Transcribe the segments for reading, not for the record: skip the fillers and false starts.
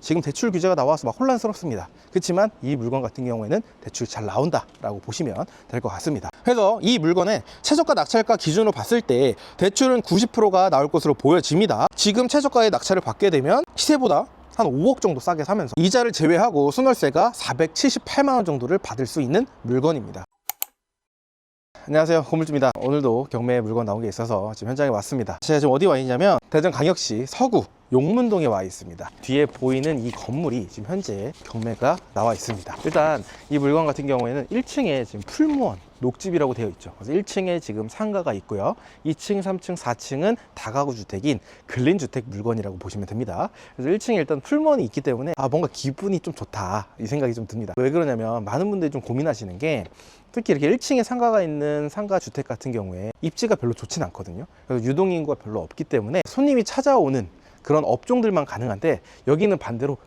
지금 대출 규제가 나와서 막 혼란스럽습니다. 그렇지만 이 물건 같은 경우에는 대출이 잘 나온다라고 보시면 될 것 같습니다. 그래서 이 물건의 최저가 낙찰가 기준으로 봤을 때 대출은 90%가 나올 것으로 보여집니다. 지금 최저가의 낙찰을 받게 되면 시세보다 한 5억 정도 싸게 사면서 이자를 제외하고 순월세가 478만 원 정도를 받을 수 있는 물건입니다. 안녕하세요, 건물주입니다. 오늘도 경매 물건 나온 게 있어서 지금 현장에 왔습니다. 제가 지금 어디 와 있냐면 대전광역시 서구 용문동에 와 있습니다. 뒤에 보이는 이 건물이 지금 현재 경매가 나와 있습니다. 일단 이 물건 같은 경우에는 1층에 지금 풀무원 녹집이라고 되어 있죠. 그래서 1층에 지금 상가가 있고요. 2층, 3층, 4층은 다가구 주택인 근린주택 물건이라고 보시면 됩니다. 그래서 1층에 일단 풀무원이 있기 때문에 뭔가 기분이 좀 좋다 이 생각이 좀 듭니다. 왜 그러냐면 많은 분들이 좀 고민하시는 게 특히 이렇게 1층에 상가가 있는 상가 주택 같은 경우에 입지가 별로 좋진 않거든요. 그래서 유동인구가 별로 없기 때문에 손님이 찾아오는 그런 업종들만 가능한데 여기는 반대로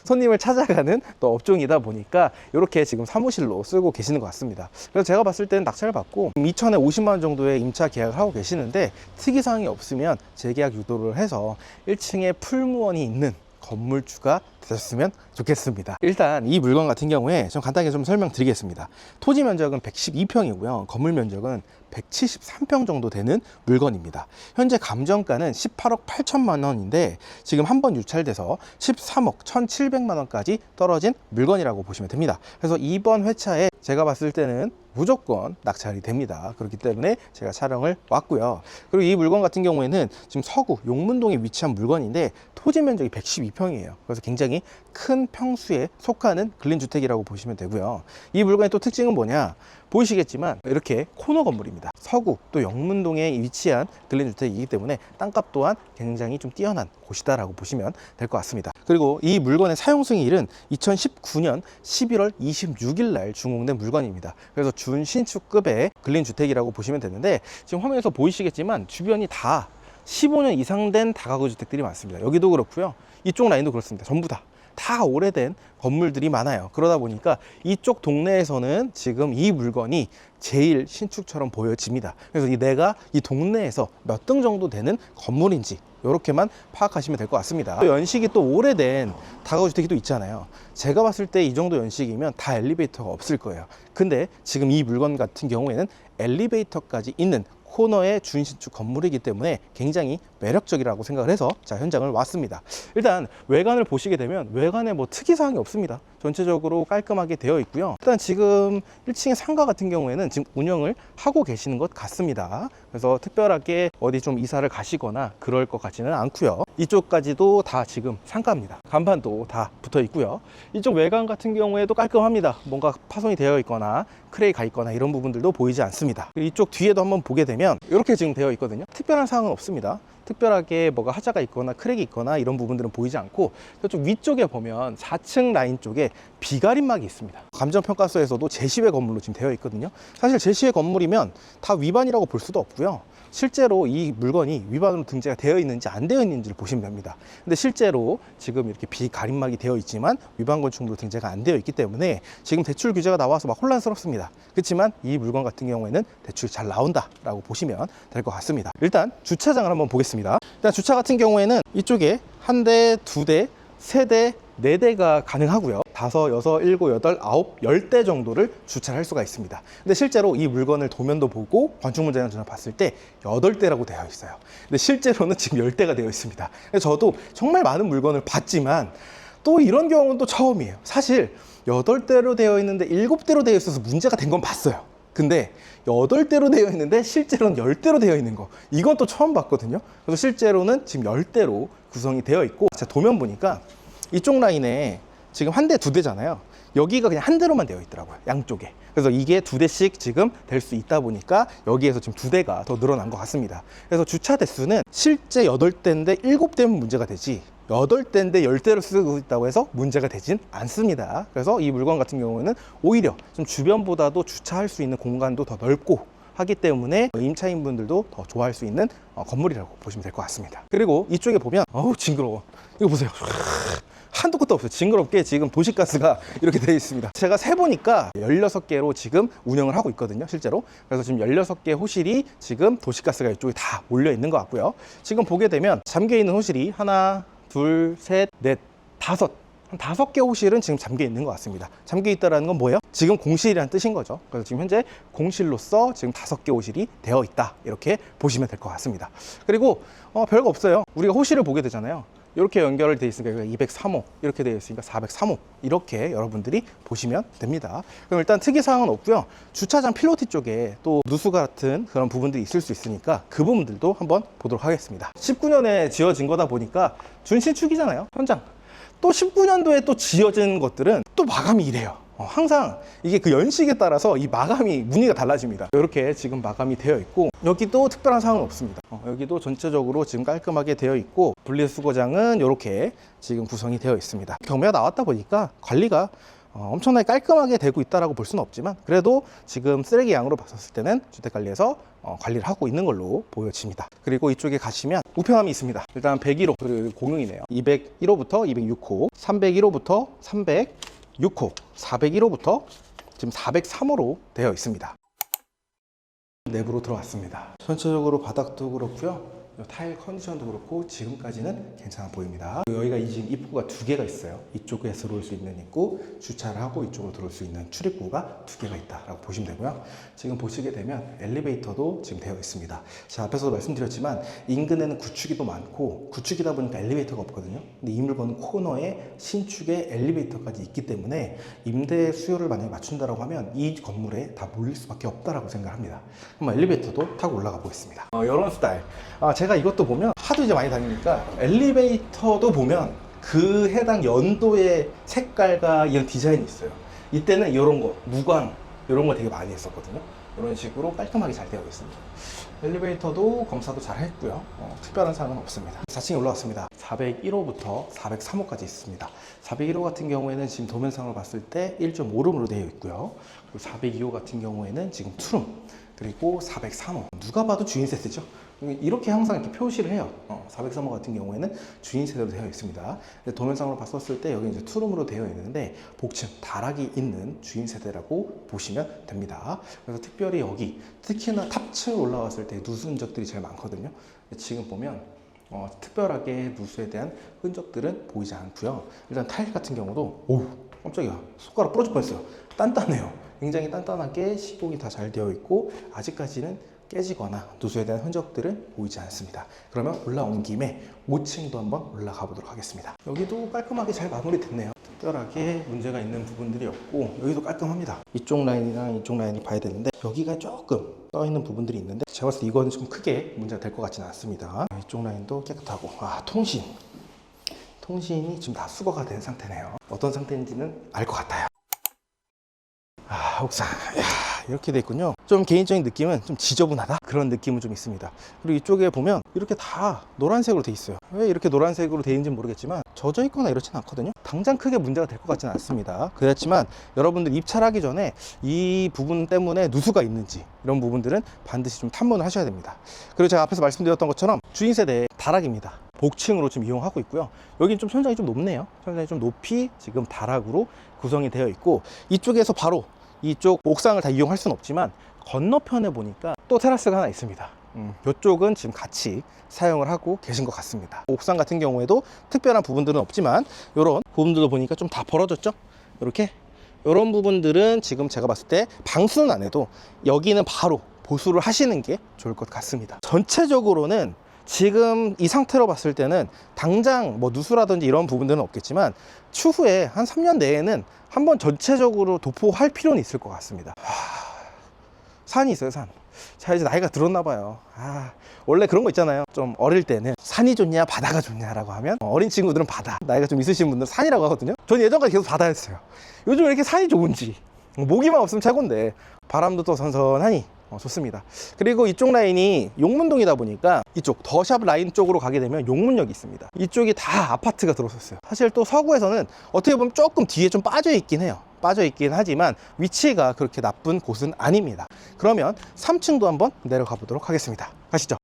손님을 찾아가는 또 업종이다 보니까 이렇게 지금 사무실로 쓰고 계시는 것 같습니다. 그래서 제가 봤을 때는 낙찰을 받고 2천에 50만 원 정도의 임차 계약을 하고 계시는데 특이사항이 없으면 재계약 유도를 해서 1층에 풀무원이 있는 건물주가 되셨으면 좋겠습니다. 일단 이 물건 같은 경우에 좀 간단하게 좀 설명드리겠습니다. 토지 면적은 112평이고요. 건물 면적은 173평 정도 되는 물건입니다. 현재 감정가는 18억 8천만 원인데 지금 한번 유찰돼서 13억 1,700만 원까지 떨어진 물건이라고 보시면 됩니다. 그래서 이번 회차에 제가 봤을 때는 무조건 낙찰이 됩니다. 그렇기 때문에 제가 촬영을 왔고요. 그리고 이 물건 같은 경우에는 지금 서구 용문동에 위치한 물건인데 토지 면적이 112평이에요. 그래서 굉장히 큰 평수에 속하는 근린주택이라고 보시면 되고요. 이 물건의 또 특징은 뭐냐? 보이시겠지만 이렇게 코너 건물입니다. 서구 또 영문동에 위치한 근린주택이기 때문에 땅값 또한 굉장히 좀 뛰어난 곳이다라고 보시면 될 것 같습니다. 그리고 이 물건의 사용 승일은 2019년 11월 26일 날 준공된 물건입니다. 그래서 준신축급의 근린주택이라고 보시면 되는데 지금 화면에서 보이시겠지만 주변이 다 15년 이상 된 다가구 주택들이 많습니다. 여기도 그렇고요. 이쪽 라인도 그렇습니다. 전부 다 오래된 건물들이 많아요. 그러다 보니까 이쪽 동네에서는 지금 이 물건이 제일 신축처럼 보여집니다. 그래서 내가 이 동네에서 몇 등 정도 되는 건물인지 이렇게만 파악하시면 될 것 같습니다. 또 연식이 또 오래된 다가구 주택이 또 있잖아요. 제가 봤을 때 이 정도 연식이면 다 엘리베이터가 없을 거예요. 근데 지금 이 물건 같은 경우에는 엘리베이터까지 있는 코너의 준신축 건물이기 때문에 굉장히 매력적이라고 생각을 해서 자 현장을 왔습니다. 일단 외관을 보시게 되면 외관에 뭐 특이사항이 없습니다. 전체적으로 깔끔하게 되어 있고요. 일단 지금 1층의 상가 같은 경우에는 지금 운영을 하고 계시는 것 같습니다. 그래서 특별하게 어디 좀 이사를 가시거나 그럴 것 같지는 않고요. 이쪽까지도 다 지금 상가입니다. 간판도 다 붙어 있고요. 이쪽 외관 같은 경우에도 깔끔합니다. 뭔가 파손이 되어 있거나 크랙이 가 있거나 이런 부분들도 보이지 않습니다. 이쪽 뒤에도 한번 보게 되면 이렇게 지금 되어 있거든요. 특별한 사항은 없습니다. 특별하게 뭐가 하자가 있거나 크랙이 있거나 이런 부분들은 보이지 않고 저쪽 위쪽에 보면 4층 라인 쪽에 비가림막이 있습니다. 감정평가서에서도 제시외 건물로 지금 되어 있거든요. 사실 제시외 건물이면 다 위반이라고 볼 수도 없고요. 실제로 이 물건이 위반으로 등재가 되어 있는지 안 되어 있는지를 보시면 됩니다. 근데 실제로 지금 이렇게 비가림막이 되어 있지만 위반 건축물로 등재가 안 되어 있기 때문에 지금 대출 규제가 나와서 막 혼란스럽습니다. 그렇지만 이 물건 같은 경우에는 대출이 잘 나온다라고 보시면 될 것 같습니다. 일단 주차장을 한번 보겠습니다. 일단 주차 같은 경우에는 이쪽에 한 대, 두 대, 세 대, 4대가 가능하고요. 5, 6, 7, 8, 9, 10대 정도를 주차할 수가 있습니다. 근데 실제로 이 물건을 도면도 보고 건축물자랑 전화 봤을 때 8대라고 되어 있어요. 근데 실제로는 지금 10대가 되어 있습니다. 그래서 저도 정말 많은 물건을 봤지만 또 이런 경우는 또 처음이에요. 사실 8대로 되어 있는데 7대로 되어 있어서 문제가 된 건 봤어요. 근데 8대로 되어 있는데 실제로는 10대로 되어 있는 거, 이건 또 처음 봤거든요. 그래서 실제로는 지금 10대로 구성이 되어 있고, 제가 도면 보니까 이쪽 라인에 지금 한 대, 두 대잖아요. 여기가 그냥 한 대로만 되어 있더라고요, 양쪽에. 그래서 이게 2대씩 지금 될 수 있다 보니까 여기에서 지금 2대가 더 늘어난 것 같습니다. 그래서 주차 대수는 실제 8대인데 7대면 문제가 되지 8대인데 10대를 쓰고 있다고 해서 문제가 되진 않습니다. 그래서 이 물건 같은 경우는 오히려 좀 주변보다도 주차할 수 있는 공간도 더 넓고 하기 때문에 임차인분들도 더 좋아할 수 있는 건물이라고 보시면 될 것 같습니다. 그리고 이쪽에 보면 어우 징그러워. 이거 보세요. 한도 끝도 없어요. 징그럽게 지금 도시가스가 이렇게 되어 있습니다. 제가 세보니까 16개로 지금 운영을 하고 있거든요, 실제로. 그래서 지금 16개 호실이 지금 도시가스가 이쪽에 다 몰려 있는 것 같고요. 지금 보게 되면 잠겨 있는 호실이 하나, 둘, 셋, 넷, 한 5개 호실은 지금 잠겨 있는 것 같습니다. 잠겨 있다는 건 뭐예요? 지금 공실이라는 뜻인 거죠. 그래서 지금 현재 공실로서 지금 5개 호실이 되어 있다, 이렇게 보시면 될 것 같습니다. 그리고 별거 없어요. 우리가 호실을 보게 되잖아요. 이렇게 연결이 되어 있으니까 203호, 이렇게 되어 있으니까 403호, 이렇게 여러분들이 보시면 됩니다. 그럼 일단 특이사항은 없고요. 주차장 필로티 쪽에 또 누수 같은 그런 부분들이 있을 수 있으니까 그 부분들도 한번 보도록 하겠습니다. 19년에 지어진 거다 보니까 준신축이잖아요, 현장. 또 19년도에 또 지어진 것들은 또 마감이 이래요. 항상 이게 그 연식에 따라서 이 마감이 무늬가 달라집니다. 이렇게 지금 마감이 되어 있고, 여기도 특별한 사항은 없습니다. 여기도 전체적으로 지금 깔끔하게 되어 있고, 분리수거장은 이렇게 지금 구성이 되어 있습니다. 경매가 나왔다 보니까 관리가 엄청나게 깔끔하게 되고 있다고 볼 수는 없지만, 그래도 지금 쓰레기 양으로 봤었을 때는 주택관리에서 관리를 하고 있는 걸로 보여집니다. 그리고 이쪽에 가시면 우편함이 있습니다. 일단 101호, 그리고 공용이네요. 201호부터 206호, 301호부터 306호, 401호부터 지금 403호로 되어 있습니다. 내부로 들어왔습니다. 전체적으로 바닥도 그렇고요, 타일 컨디션도 그렇고 지금까지는 괜찮아 보입니다. 여기가 지금 입구가 2개가 있어요. 이쪽에서 들어올 수 있는 입구, 주차를 하고 이쪽으로 들어올 수 있는 출입구가 2개가 있다라고 보시면 되고요. 지금 보시게 되면 엘리베이터도 지금 되어 있습니다. 제가 앞에서도 말씀드렸지만 인근에는 구축이 또 많고, 구축이다 보니까 엘리베이터가 없거든요. 근데 이 물건은 코너에 신축에 엘리베이터까지 있기 때문에 임대 수요를 만약에 맞춘다라고 하면 이 건물에 다 몰릴 수밖에 없다라고 생각합니다. 한번 엘리베이터도 타고 올라가 보겠습니다. 이런 스타일. 제가 이것도 보면 하도 이제 많이 다니니까 엘리베이터도 보면 그 해당 연도의 색깔과 이런 디자인이 있어요. 이때는 이런 거, 무광 이런 거 되게 많이 했었거든요. 이런 식으로 깔끔하게 잘 되어 있습니다. 엘리베이터도 검사도 잘 했고요. 특별한 사항은 없습니다. 4층에 올라왔습니다. 401호부터 403호까지 있습니다. 401호 같은 경우에는 지금 도면상으로 봤을 때 1.5룸으로 되어 있고요. 그리고 402호 같은 경우에는 지금 2룸, 그리고 403호 누가 봐도 주인 세대죠. 이렇게 항상 이렇게 표시를 해요. 403호 같은 경우에는 주인 세대로 되어 있습니다. 도면상으로 봤었을 때 여기 이제 투룸으로 되어 있는데 복층 다락이 있는 주인 세대라고 보시면 됩니다. 그래서 특별히 여기 특히나 탑층 올라왔을 때 누수 흔적들이 제일 많거든요. 지금 보면 특별하게 누수에 대한 흔적들은 보이지 않고요. 일단 타일 같은 경우도 오우 깜짝이야, 손가락 부러질 뻔했어요. 단단해요. 굉장히 단단하게 시공이 다 잘 되어 있고 아직까지는 깨지거나 누수에 대한 흔적들은 보이지 않습니다. 그러면 올라온 김에 5층도 한번 올라가 보도록 하겠습니다. 여기도 깔끔하게 잘 마무리됐네요. 특별하게 문제가 있는 부분들이 없고 여기도 깔끔합니다. 이쪽 라인이랑 이쪽 라인이 봐야 되는데 여기가 조금 떠 있는 부분들이 있는데 제가 봤을 때 이거는 좀 크게 문제가 될 것 같지는 않습니다. 이쪽 라인도 깨끗하고 통신이 지금 다 수거가 된 상태네요. 어떤 상태인지는 알 것 같아요. 옥상, 이렇게 돼 있군요. 좀 개인적인 느낌은 좀 지저분하다, 그런 느낌은 좀 있습니다. 그리고 이쪽에 보면 이렇게 다 노란색으로 돼 있어요. 왜 이렇게 노란색으로 돼 있는지 모르겠지만 젖어 있거나 이렇지는 않거든요. 당장 크게 문제가 될 것 같지는 않습니다. 그렇지만 여러분들 입찰하기 전에 이 부분 때문에 누수가 있는지 이런 부분들은 반드시 좀 탐문을 하셔야 됩니다. 그리고 제가 앞에서 말씀드렸던 것처럼 주인 세대 다락입니다. 복층으로 좀 이용하고 있고요. 여긴 좀 천장이 좀 높네요. 천장이 좀 높이 지금 다락으로 구성이 되어 있고, 이쪽에서 바로 이쪽 옥상을 다 이용할 수는 없지만 건너편에 보니까 또 테라스가 하나 있습니다. 이쪽은 지금 같이 사용을 하고 계신 것 같습니다. 옥상 같은 경우에도 특별한 부분들은 없지만 이런 부분들도 보니까 좀 다 벌어졌죠. 이렇게 이런 부분들은 지금 제가 봤을 때 방수는 안 해도 여기는 바로 보수를 하시는 게 좋을 것 같습니다. 전체적으로는 지금 이 상태로 봤을 때는 당장 뭐 누수라든지 이런 부분들은 없겠지만 추후에 한 3년 내에는 한번 전체적으로 도포할 필요는 있을 것 같습니다. 산이 있어요, 산. 자, 이제 나이가 들었나 봐요. 원래 그런 거 있잖아요. 좀 어릴 때는 산이 좋냐 바다가 좋냐라고 하면 어린 친구들은 바다, 나이가 좀 있으신 분들은 산이라고 하거든요. 저는 예전까지 계속 바다였어요. 요즘 왜 이렇게 산이 좋은지, 모기만 없으면 최고인데 바람도 또 선선하니 좋습니다. 그리고 이쪽 라인이 용문동이다 보니까 이쪽 더샵 라인 쪽으로 가게 되면 용문역이 있습니다. 이쪽이 다 아파트가 들어섰어요. 사실 또 서구에서는 어떻게 보면 조금 뒤에 좀 빠져 있긴 해요. 빠져 있긴 하지만 위치가 그렇게 나쁜 곳은 아닙니다. 그러면 3층도 한번 내려가 보도록 하겠습니다. 가시죠.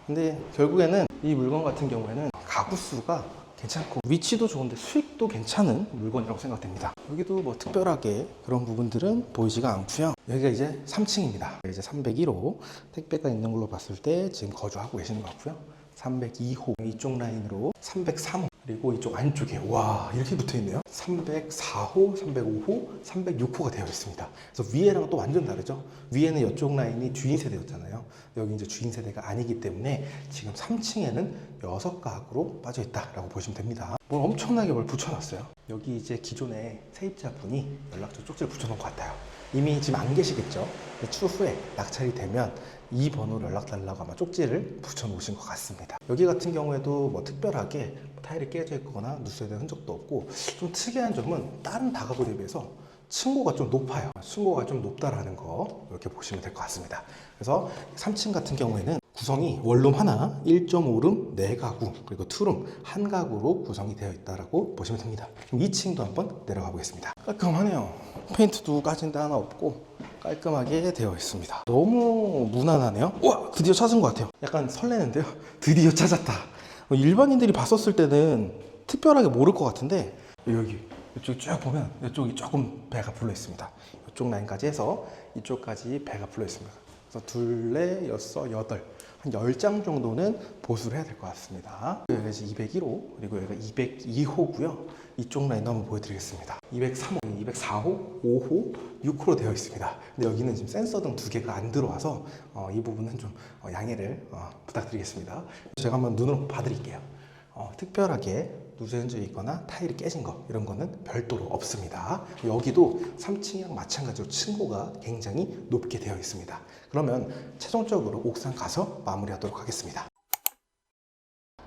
근데 결국에는 이 물건 같은 경우에는 가구 수가 괜찮고 위치도 좋은데 수익도 괜찮은 물건이라고 생각됩니다. 여기도 뭐 특별하게 그런 부분들은 보이지가 않고요. 여기가 이제 3층입니다. 이제 301호 택배가 있는 걸로 봤을 때 지금 거주하고 계시는 것 같고요. 302호 이쪽 라인으로 303호 그리고 이쪽 안쪽에 와 이렇게 붙어있네요. 304호, 305호, 306호가 되어 있습니다. 그래서 위에랑 또 완전 다르죠. 위에는 이쪽 라인이 주인 세대였잖아요. 여기 이제 주인 세대가 아니기 때문에 지금 3층에는 6가구로 빠져 있다라고 보시면 됩니다. 뭘 엄청나게 뭘 붙여놨어요. 여기 이제 기존에 세입자분이 연락처 쪽지를 붙여놓은 것 같아요. 이미 지금 안 계시겠죠. 추후에 낙찰이 되면 이 번호로 연락달라고 아마 쪽지를 붙여놓으신 것 같습니다. 여기 같은 경우에도 뭐 특별하게 타일이 깨져 있거나 누수된 흔적도 없고, 좀 특이한 점은 다른 다가구에 비해서 층고가 좀 높아요. 층고가 좀 높다라는 거 이렇게 보시면 될 것 같습니다. 그래서 3층 같은 경우에는 구성이 원룸 하나, 1.5룸 4가구, 그리고 투룸 1가구로 구성이 되어 있다고 보시면 됩니다. 그럼 2층도 한번 내려가 보겠습니다. 깔끔하네요. 페인트도 까진 데 하나 없고 깔끔하게 되어 있습니다. 너무 무난하네요. 와, 드디어 찾은 것 같아요. 약간 설레는데요. 드디어 찾았다. 일반인들이 봤었을 때는 특별하게 모를 것 같은데, 여기 이쪽 쭉 보면 이쪽이 조금 배가 불러 있습니다. 이쪽 라인까지 해서 이쪽까지 배가 불러 있습니다. 그래서 둘, 넷, 여섯, 여덟, 한 10장 정도는 보수를 해야 될 것 같습니다. 여기가 이제 201호, 그리고 여기가 202호고요. 이쪽 라인도 한번 보여드리겠습니다. 203호, 204호, 5호, 6호로 되어 있습니다. 근데 여기는 지금 센서 등 2개가 안 들어와서 이 부분은 좀 양해를 부탁드리겠습니다. 제가 한번 눈으로 봐드릴게요. 특별하게 누수 흔적이 있거나 타일이 깨진 거 이런 거는 별도로 없습니다. 여기도 3층이랑 마찬가지로 층고가 굉장히 높게 되어 있습니다. 그러면 최종적으로 옥상 가서 마무리하도록 하겠습니다.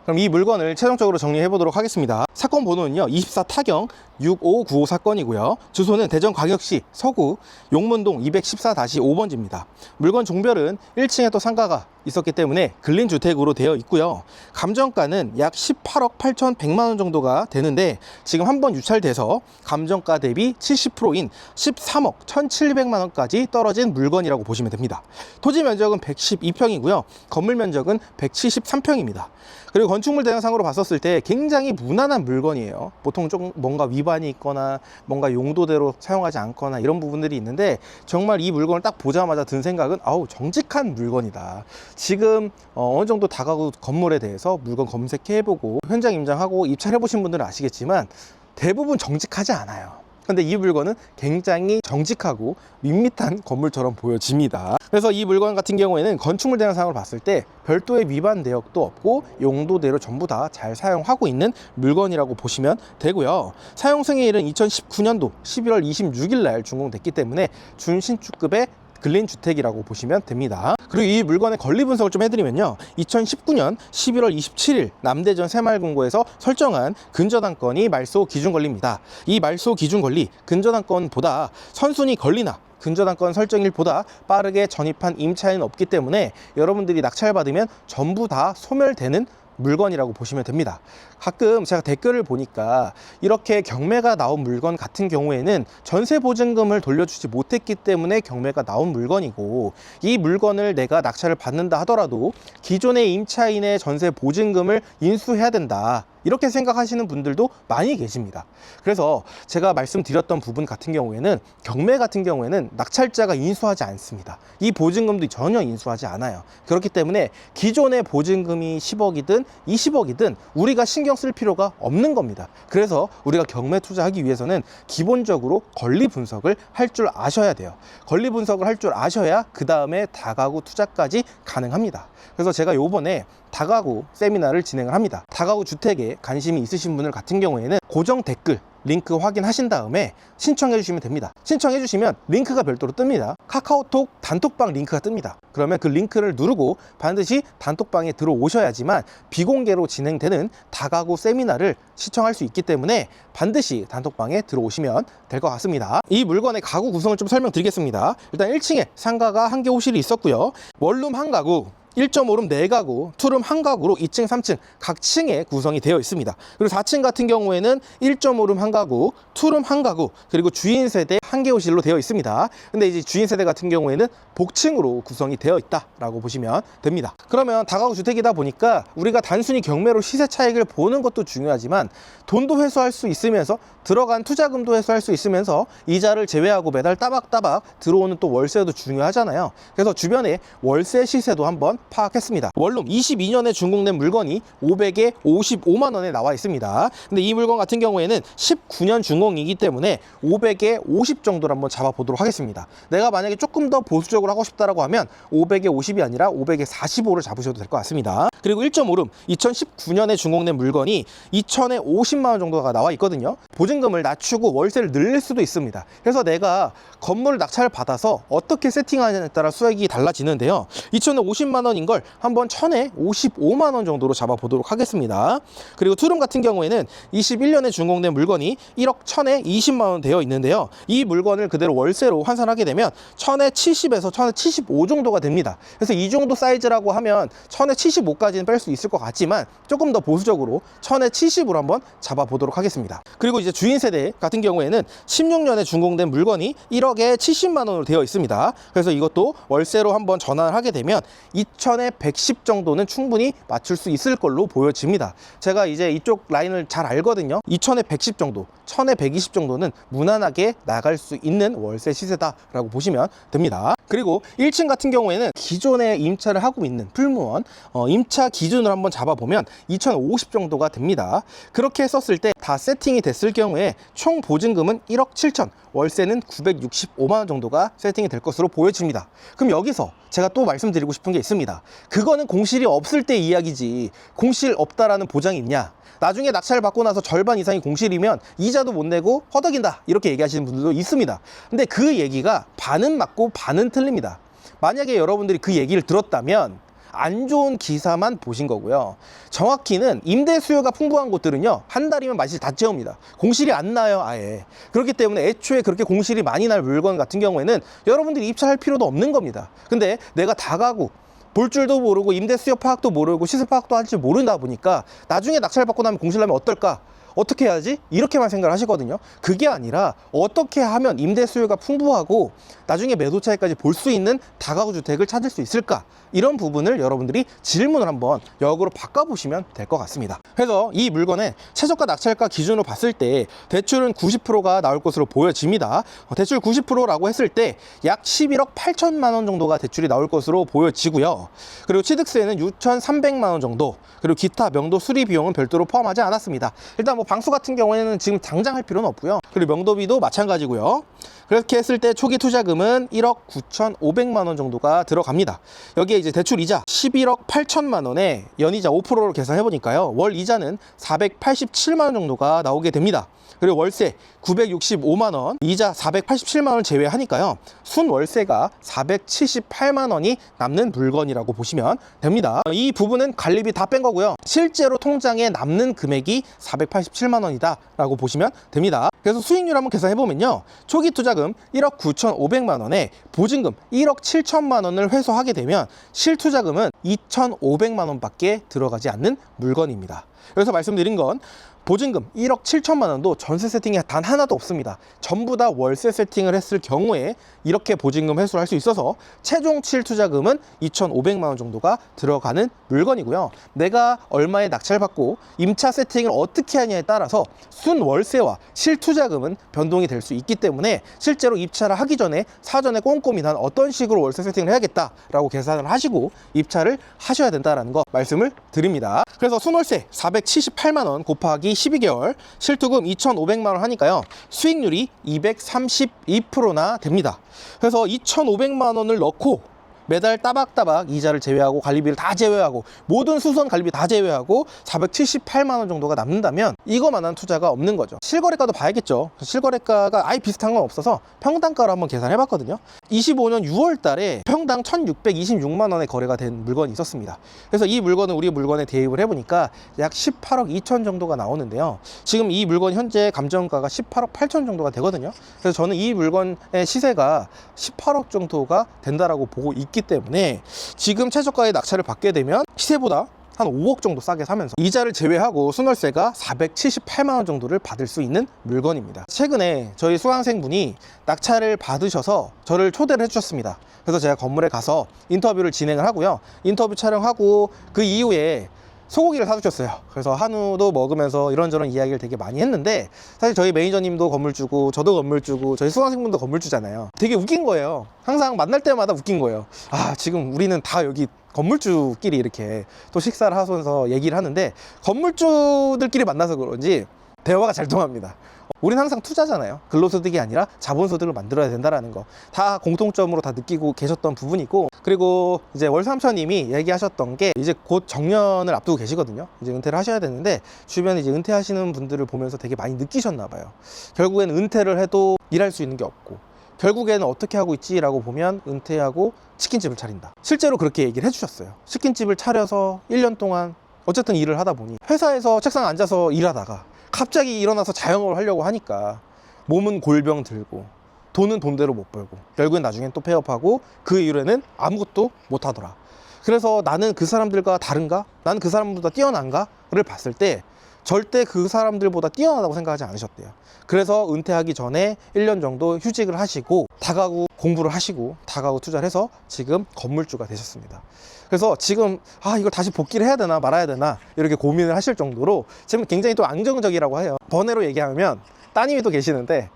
그럼 이 물건을 최종적으로 정리해 보도록 하겠습니다. 사건 번호는요 24 타경 6595 사건이고요. 주소는 대전광역시 서구 용문동 214-5번지입니다. 물건 종별은 1층에 또 상가가 있었기 때문에 근린주택으로 되어 있고요. 감정가는 약 18억 8,100만 원 정도가 되는데, 지금 한번 유찰돼서 감정가 대비 70%인 13억 1,700만 원까지 떨어진 물건이라고 보시면 됩니다. 토지 면적은 112평이고요. 건물 면적은 173평입니다. 그리고 건축물 대장상으로 봤었을 때 굉장히 무난한 물건이에요. 보통 좀 뭔가 위반이 있거나 뭔가 용도대로 사용하지 않거나 이런 부분들이 있는데, 정말 이 물건을 딱 보자마자 든 생각은 아우 정직한 물건이다. 지금 어느 정도 다가구 건물에 대해서 물건 검색해보고 현장 임장하고 입찰해보신 분들은 아시겠지만 대부분 정직하지 않아요. 근데 이 물건은 굉장히 정직하고 밋밋한 건물처럼 보여집니다. 그래서 이 물건 같은 경우에는 건축물 대장상으로 봤을 때 별도의 위반 내역도 없고 용도대로 전부 다 잘 사용하고 있는 물건이라고 보시면 되고요. 사용 승인일은 2019년도 11월 26일 날 준공됐기 때문에 준신축급의 근린주택이라고 보시면 됩니다. 그리고 이 물건의 권리 분석을 좀 해드리면요, 2019년 11월 27일 남대전 새마을금고에서 설정한 근저당권이 말소 기준권리입니다. 이 말소 기준권리, 근저당권보다 선순위 권리나 근저당권 설정일보다 빠르게 전입한 임차인은 없기 때문에 여러분들이 낙찰받으면 전부 다 소멸되는 물건이라고 보시면 됩니다. 가끔 제가 댓글을 보니까 이렇게 경매가 나온 물건 같은 경우에는 전세보증금을 돌려주지 못했기 때문에 경매가 나온 물건이고, 이 물건을 내가 낙찰을 받는다 하더라도 기존의 임차인의 전세보증금을 인수해야 된다, 이렇게 생각하시는 분들도 많이 계십니다. 그래서 제가 말씀드렸던 부분 같은 경우에는 경매 같은 경우에는 낙찰자가 인수하지 않습니다. 이 보증금도 전혀 인수하지 않아요. 그렇기 때문에 기존의 보증금이 10억이든 20억이든 우리가 신경 쓸 필요가 없는 겁니다. 그래서 우리가 경매 투자하기 위해서는 기본적으로 권리 분석을 할 줄 아셔야 돼요. 권리 분석을 할 줄 아셔야 그 다음에 다가구 투자까지 가능합니다. 그래서 제가 요번에 다가구 세미나를 진행을 합니다. 다가구 주택에 관심이 있으신 분들 같은 경우에는 고정 댓글 링크 확인하신 다음에 신청해 주시면 됩니다. 신청해 주시면 링크가 별도로 뜹니다. 카카오톡 단톡방 링크가 뜹니다. 그러면 그 링크를 누르고 반드시 단톡방에 들어오셔야지만 비공개로 진행되는 다가구 세미나를 시청할 수 있기 때문에 반드시 단톡방에 들어오시면 될 것 같습니다. 이 물건의 가구 구성을 좀 설명드리겠습니다. 일단 1층에 상가가 1개 호실이 있었고요. 원룸 1가구, 1.5룸 4가구, 투룸 1가구로 2층, 3층 각 층에 구성이 되어 있습니다. 그리고 4층 같은 경우에는 1.5룸 1가구, 투룸 1가구, 그리고 주인 세대 상계호실로 되어 있습니다. 근데 이제 주인 세대 같은 경우에는 복층으로 구성이 되어 있다라고 보시면 됩니다. 그러면 다가구 주택이다 보니까 우리가 단순히 경매로 시세 차익을 보는 것도 중요하지만 돈도 회수할 수 있으면서 들어간 투자금도 회수할 수 있으면서 이자를 제외하고 매달 따박따박 들어오는 또 월세도 중요하잖아요. 그래서 주변에 월세 시세도 한번 파악했습니다. 원룸 22년에 준공된 물건이 500에 55만 원에 나와 있습니다. 근데 이 물건 같은 경우에는 19년 준공이기 때문에 500에 50 정도로 한번 잡아보도록 하겠습니다. 내가 만약에 조금 더 보수적으로 하고 싶다라고 하면 500에 50이 아니라 500에 45를 잡으셔도 될 것 같습니다. 그리고 1.5룸 2019년에 준공된 물건이 2000에 50만 원 정도가 나와 있거든요. 보증금을 낮추고 월세를 늘릴 수도 있습니다. 그래서 내가 건물 낙찰을 받아서 어떻게 세팅하느냐에 따라 수익이 달라지는데요. 2000에 50만 원인 걸 한번 1000에 55만 원 정도로 잡아보도록 하겠습니다. 그리고 투룸 같은 경우에는 21년에 준공된 물건이 1억 1000에 20만 원 되어 있는데요. 이 물건을 그대로 월세로 환산하게 되면 1000에 70에서 1000에 75 정도가 됩니다. 그래서 이 정도 사이즈라고 하면 1000에 75까지는 뺄 수 있을 것 같지만 조금 더 보수적으로 1000에 70으로 한번 잡아보도록 하겠습니다. 그리고 이제 주인 세대 같은 경우에는 16년에 준공된 물건이 1억에 70만 원으로 되어 있습니다. 그래서 이것도 월세로 한번 전환을 하게 되면 2000에 110 정도는 충분히 맞출 수 있을 걸로 보여집니다. 제가 이제 이쪽 라인을 잘 알거든요. 2000에 110 정도, 1000에 120 정도는 무난하게 나갈 수 있는 월세 시세다라고 보시면 됩니다. 그리고 1층 같은 경우에는 기존에 임차를 하고 있는 풀무원 임차 기준으로 한번 잡아보면 2050 정도가 됩니다. 그렇게 했었을 때 다 세팅이 됐을 경우에 총 보증금은 1억 7천, 월세는 965만 원 정도가 세팅이 될 것으로 보여집니다. 그럼 여기서 제가 또 말씀드리고 싶은 게 있습니다. 그거는 공실이 없을 때 이야기지 공실 없다라는 보장이 있냐? 나중에 낙찰을 받고 나서 절반 이상이 공실이면 이자도 못 내고 허덕인다 이렇게 얘기하시는 분들도 있습니다. 근데 그 얘기가 반은 맞고 반은 틀립니다. 만약에 여러분들이 그 얘기를 들었다면 안 좋은 기사만 보신 거고요. 정확히는 임대 수요가 풍부한 곳들은요, 한 달이면 마실 다 채웁니다. 공실이 안 나요, 아예. 그렇기 때문에 애초에 그렇게 공실이 많이 날 물건 같은 경우에는 여러분들이 입찰할 필요도 없는 겁니다. 근데 내가 다가구 볼 줄도 모르고 임대 수요 파악도 모르고 시세 파악도 할 줄 모른다 보니까 나중에 낙찰 받고 나면 공실 나면 어떨까? 어떻게 해야지? 이렇게만 생각을 하시거든요. 그게 아니라 어떻게 하면 임대 수요가 풍부하고 나중에 매도 차익까지 볼 수 있는 다가구 주택을 찾을 수 있을까? 이런 부분을 여러분들이 질문을 한번 역으로 바꿔보시면 될 것 같습니다. 그래서 이 물건의 최저가 낙찰가 기준으로 봤을 때 대출은 90%가 나올 것으로 보여집니다. 대출 90%라고 했을 때 약 11억 8천만 원 정도가 대출이 나올 것으로 보여지고요. 그리고 취득세는 6,300만 원 정도, 그리고 기타 명도 수리 비용은 별도로 포함하지 않았습니다. 일단 뭐 방수 같은 경우에는 지금 당장 할 필요는 없고요. 그리고 명도비도 마찬가지고요. 그렇게 했을 때 초기 투자금은 1억 9,500만 원 정도가 들어갑니다. 여기에 이제 대출 이자 11억 8천만 원에 연이자 5%로 계산해 보니까요, 월 이자는 487만 원 정도가 나오게 됩니다. 그리고 월세 965만 원, 이자 487만 원을 제외하니까요, 순 월세가 478만 원이 남는 물건이라고 보시면 됩니다. 이 부분은 관리비 다 뺀 거고요. 실제로 통장에 남는 금액이 487만 원이다 라고 보시면 됩니다. 그래서 수익률 한번 계산해 보면요, 초기 투자금 1억 9,500만 원에 보증금 1억 7천만 원을 회수하게 되면 실투자금은 2,500만 원밖에 들어가지 않는 물건입니다. 그래서 말씀드린 건 보증금 1억 7천만 원도 전세 세팅이 단 하나도 없습니다. 전부 다 월세 세팅을 했을 경우에 이렇게 보증금 회수를 할 수 있어서 최종 실투자금은 2,500만 원 정도가 들어가는 물건이고요. 내가 얼마에 낙찰 받고 임차 세팅을 어떻게 하냐에 따라서 순 월세와 실투자금은 변동이 될 수 있기 때문에 실제로 입찰을 하기 전에 사전에 꼼꼼히 난 어떤 식으로 월세 세팅을 해야겠다라고 계산을 하시고 입찰을 하셔야 된다는 거 말씀을 드립니다. 그래서 순월세 478만 원 곱하기 12개월, 실투금 2,500만 원 하니까요, 수익률이 232%나 됩니다. 그래서 2,500만 원을 넣고 매달 따박따박 이자를 제외하고 관리비를 다 제외하고 모든 수선 관리비 다 제외하고 478만 원 정도가 남는다면 이거만한 투자가 없는 거죠. 실거래가도 봐야겠죠. 실거래가가 아예 비슷한 건 없어서 평당가로 한번 계산해 봤거든요. 25년 6월 달에 평당 1,626만 원에 거래가 된 물건이 있었습니다. 그래서 이 물건은 우리 물건에 대입을 해보니까 약 18억 2천 정도가 나오는데요. 지금 이 물건 현재 감정가가 18억 8천 정도가 되거든요. 그래서 저는 이 물건의 시세가 18억 정도가 된다라고 보고 있기 때문에 지금 최저가의 낙찰을 받게 되면 시세보다 한 5억 정도 싸게 사면서 이자를 제외하고 순월세가 478만 원 정도를 받을 수 있는 물건입니다. 최근에 저희 수강생분이 낙찰을 받으셔서 저를 초대를 해주셨습니다. 그래서 제가 건물에 가서 인터뷰를 진행을 하고요. 인터뷰 촬영하고 그 이후에 소고기를 사주셨어요. 그래서 한우도 먹으면서 이런저런 이야기를 되게 많이 했는데, 사실 저희 매니저님도 건물주고 저도 건물주고 저희 수강생분도 건물주잖아요. 되게 웃긴 거예요. 항상 만날 때마다 웃긴 거예요. 아, 지금 우리는 다 여기 건물주끼리 이렇게 또 식사를 하면서 얘기를 하는데, 건물주들끼리 만나서 그런지 대화가 잘 통합니다. 우린 항상 투자잖아요. 근로소득이 아니라 자본소득을 만들어야 된다라는 거 다 공통점으로 다 느끼고 계셨던 부분이고, 그리고 이제 월삼천님이 얘기하셨던 게 이제 곧 정년을 앞두고 계시거든요. 이제 은퇴를 하셔야 되는데 주변에 이제 은퇴하시는 분들을 보면서 되게 많이 느끼셨나 봐요. 결국에는 은퇴를 해도 일할 수 있는 게 없고, 결국에는 어떻게 하고 있지라고 보면 은퇴하고 치킨집을 차린다. 실제로 그렇게 얘기를 해주셨어요. 치킨집을 차려서 1년 동안 어쨌든 일을 하다 보니 회사에서 책상에 앉아서 일하다가 갑자기 일어나서 자영업을 하려고 하니까 몸은 골병 들고 돈은 돈대로 못 벌고 결국엔 나중엔 또 폐업하고 그 이후에는 아무것도 못 하더라. 그래서 나는 그 사람들과 다른가? 나는 그 사람보다 뛰어난가?를 봤을 때 절대 그 사람들보다 뛰어나다고 생각하지 않으셨대요. 그래서 은퇴하기 전에 1년 정도 휴직을 하시고 다가구 공부를 하시고 다가구 투자를 해서 지금 건물주가 되셨습니다. 그래서 지금 이걸 다시 복귀를 해야 되나 말아야 되나 이렇게 고민을 하실 정도로 지금 굉장히 또 안정적이라고 해요. 번외로 얘기하면 따님이 또 계시는데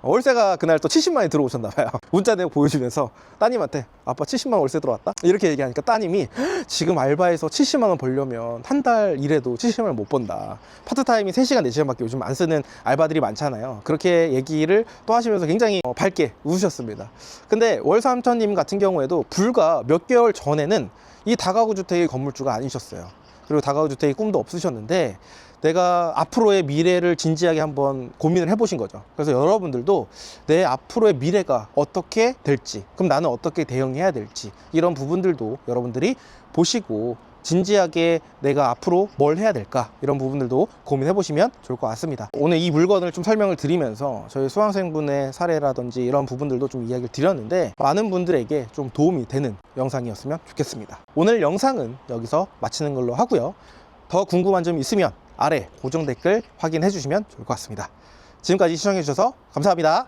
월세가 그날 또 70만이 들어오셨나 봐요. 문자 내역 보여주면서 따님한테 아빠 70만 월세 들어왔다? 이렇게 얘기하니까 따님이 지금 알바해서 70만 원 벌려면 한 달 일해도 70만 원 못 번다. 파트타임이 3시간 4시간밖에 요즘 안 쓰는 알바들이 많잖아요. 그렇게 얘기를 또 하시면서 굉장히 밝게 웃으셨습니다. 근데 월삼천님 같은 경우에도 불과 몇 개월 전에는 이 다가구 주택의 건물주가 아니셨어요. 그리고 다가구 주택의 꿈도 없으셨는데 내가 앞으로의 미래를 진지하게 한번 고민을 해보신 거죠. 그래서 여러분들도 내 앞으로의 미래가 어떻게 될지, 그럼 나는 어떻게 대응해야 될지, 이런 부분들도 여러분들이 보시고 진지하게 내가 앞으로 뭘 해야 될까, 이런 부분들도 고민해 보시면 좋을 것 같습니다. 오늘 이 물건을 좀 설명을 드리면서 저희 수강생분의 사례라든지 이런 부분들도 좀 이야기를 드렸는데 많은 분들에게 좀 도움이 되는 영상이었으면 좋겠습니다. 오늘 영상은 여기서 마치는 걸로 하고요. 더 궁금한 점 있으면 아래 고정 댓글 확인해 주시면 좋을 것 같습니다. 지금까지 시청해 주셔서 감사합니다.